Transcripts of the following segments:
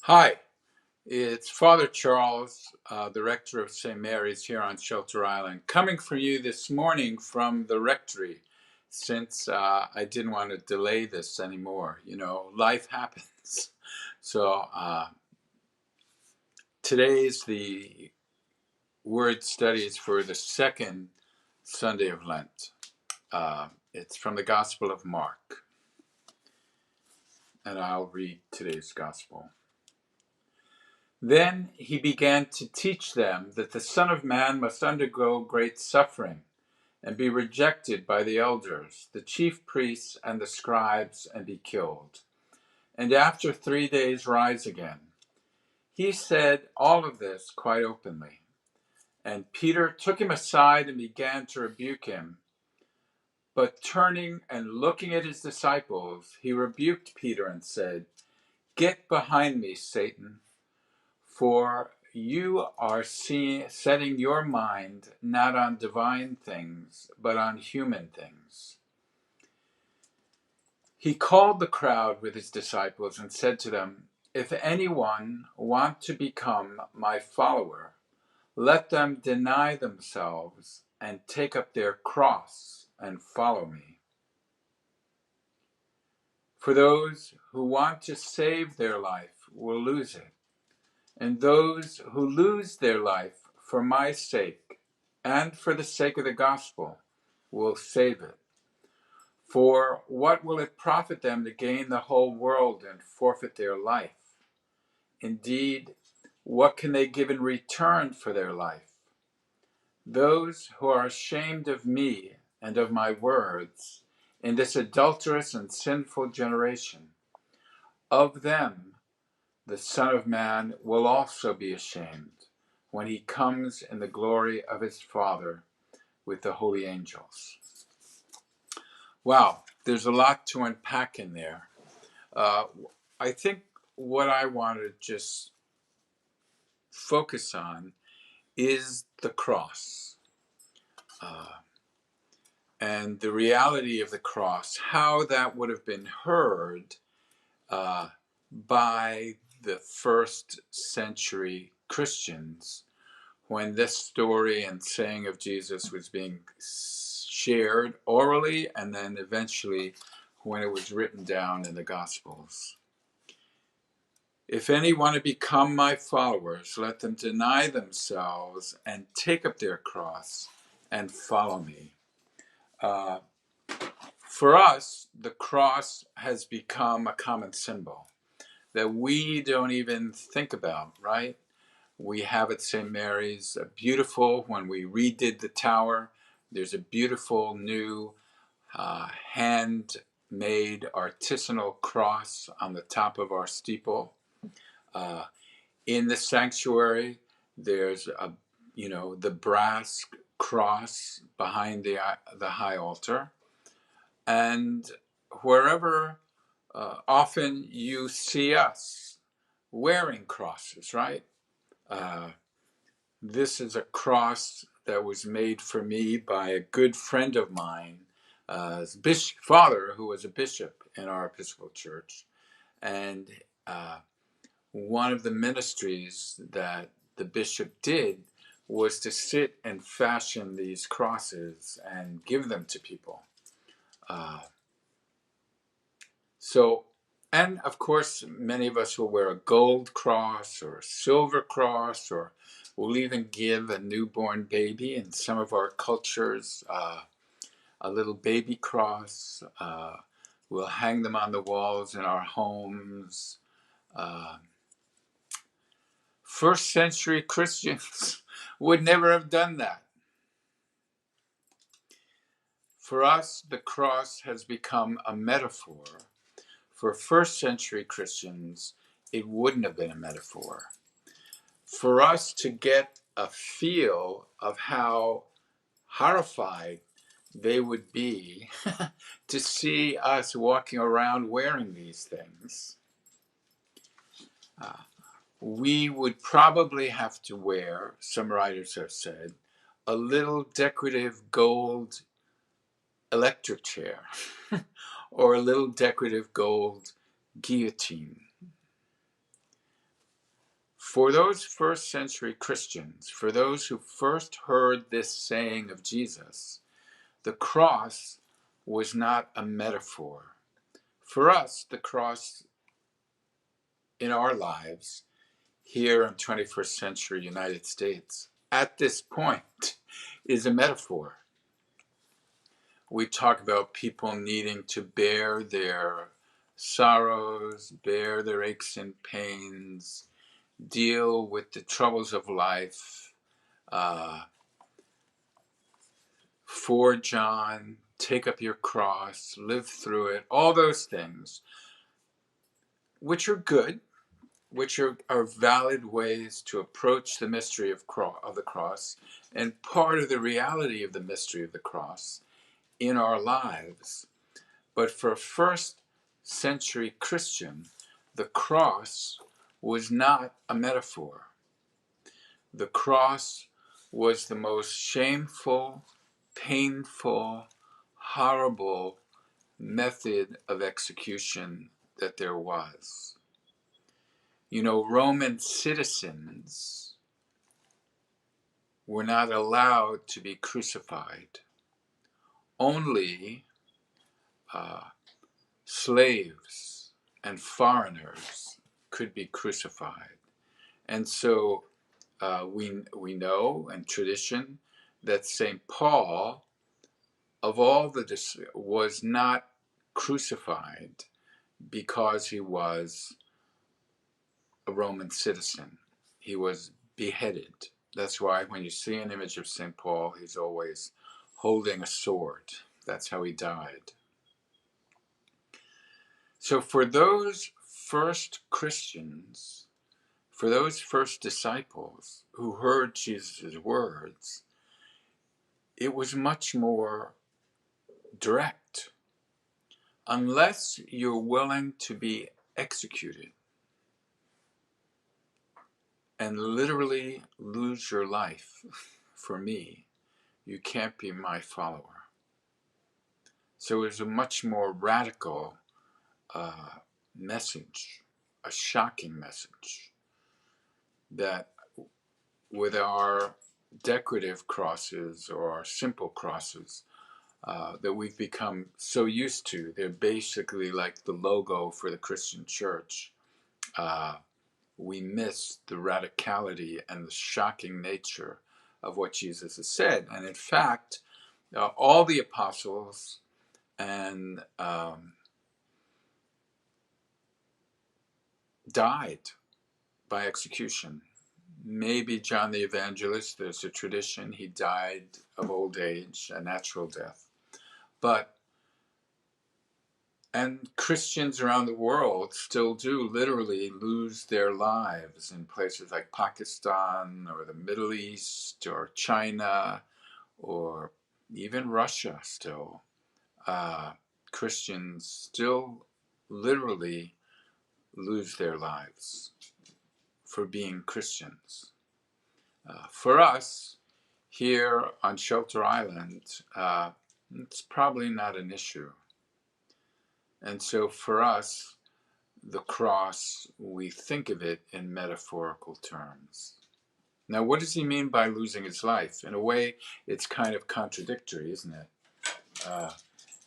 Hi, it's Father Charles, the rector of St. Mary's here on Shelter Island, coming for you this morning from the rectory since I didn't want to delay this anymore. You know, life happens. So today's the word studies for the second Sunday of Lent. It's from the Gospel of Mark, and I'll read today's Gospel. Then he began to teach them that the Son of Man must undergo great suffering and be rejected by the elders, the chief priests, and the scribes, and be killed, and after 3 days rise again. He said all of this quite openly. And Peter took him aside and began to rebuke him. But turning and looking at his disciples, he rebuked Peter and said, "Get behind me, Satan. For you are setting your mind not on divine things, but on human things." He called the crowd with his disciples and said to them, "If anyone want to become my follower, let them deny themselves and take up their cross and follow me. For those who want to save their life will lose it. And those who lose their life for my sake and for the sake of the gospel will save it. For what will it profit them to gain the whole world and forfeit their life? Indeed, what can they give in return for their life? Those who are ashamed of me and of my words in this adulterous and sinful generation, of them the Son of Man will also be ashamed when he comes in the glory of his Father with the holy angels." Wow, there's a lot to unpack in there. I think what I want to just focus on is the cross and the reality of the cross, how that would have been heard by the first century Christians when this story and saying of Jesus was being shared orally and then eventually when it was written down in the Gospels. "If any want to become my followers, let them deny themselves and take up their cross and follow me." For us, the cross has become a common symbol that we don't even think about, right? We have at St. Mary's a beautiful, when we redid the tower, there's a beautiful new handmade artisanal cross on the top of our steeple. In the sanctuary, there's the brass cross behind the high altar, and wherever often you see us wearing crosses, right? This is a cross that was made for me by a good friend of mine, father, who was a bishop in our Episcopal Church. And one of the ministries that the bishop did was to sit and fashion these crosses and give them to people. And of course, many of us will wear a gold cross or a silver cross, or we'll even give a newborn baby in some of our cultures a little baby cross. We'll hang them on the walls in our homes. First century Christians would never have done that. For us, the cross has become a metaphor. For first century Christians, it wouldn't have been a metaphor. For us to get a feel of how horrified they would be to see us walking around wearing these things, we would probably have to wear, some writers have said, a little decorative gold electric chair or a little decorative gold guillotine. For those first century Christians, for those who first heard this saying of Jesus, the cross was not a metaphor. For us, the cross in our lives here in 21st century United States at this point is a metaphor. We talk about people needing to bear their sorrows, bear their aches and pains, deal with the troubles of life. For John, take up your cross, live through it, all those things, which are good, which are valid ways to approach the mystery of the cross, and part of the reality of the mystery of the cross in our lives. But for a first century Christian, the cross was not a metaphor. The cross was the most shameful, painful, horrible method of execution that there was. You know, Roman citizens were not allowed to be crucified. Only slaves and foreigners could be crucified. And so we know in tradition that St. Paul, of all was not crucified because he was a Roman citizen. He was beheaded. That's why when you see an image of St. Paul, he's always holding a sword. That's how he died. So for those first Christians, for those first disciples who heard Jesus' words, it was much more direct. Unless you're willing to be executed and literally lose your life for me, you can't be my follower. So it was a much more radical message, a shocking message, that with our decorative crosses or our simple crosses that we've become so used to, they're basically like the logo for the Christian church. We miss the radicality and the shocking nature of what Jesus has said. And in fact, all the apostles and died by execution. Maybe John the Evangelist, there's a tradition, he died of old age, a natural death. And Christians around the world still do literally lose their lives in places like Pakistan or the Middle East or China or even Russia still. Christians still literally lose their lives for being Christians. For us, here on Shelter Island, it's probably not an issue. And so for us, the cross, we think of it in metaphorical terms. Now, what does he mean by losing his life? In a way, it's kind of contradictory, isn't it?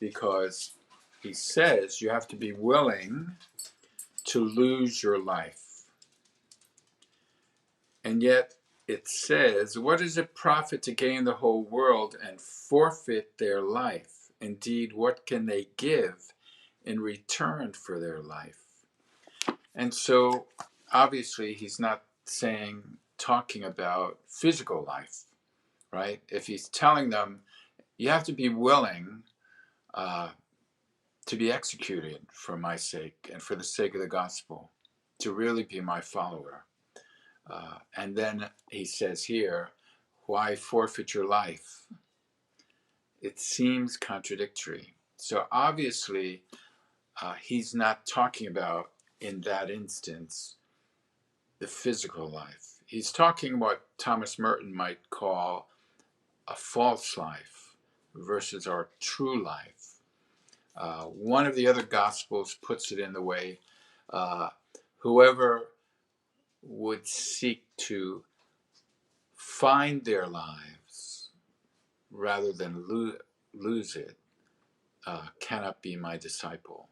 Because he says you have to be willing to lose your life. And yet it says, what does it profit to gain the whole world and forfeit their life? Indeed, what can they give in return for their life? And so obviously he's not talking about physical life, right? If he's telling them, you have to be willing to be executed for my sake and for the sake of the gospel, to really be my follower. And then he says here, why forfeit your life? It seems contradictory. So obviously, he's not talking about, in that instance, the physical life. He's talking what Thomas Merton might call a false life versus our true life. One of the other Gospels puts it in the way, whoever would seek to find their lives rather than lose it cannot be my disciple.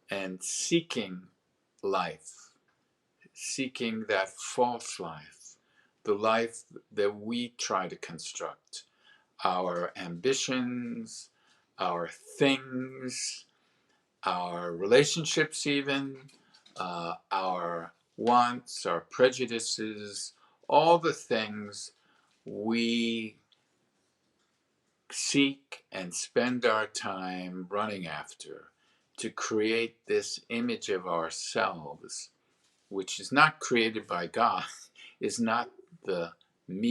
And seeking life, seeking that false life, the life that we try to construct, our ambitions, our things, our relationships even, our wants, our prejudices, all the things we seek and spend our time running after to create this image of ourselves, which is not created by God, is not the me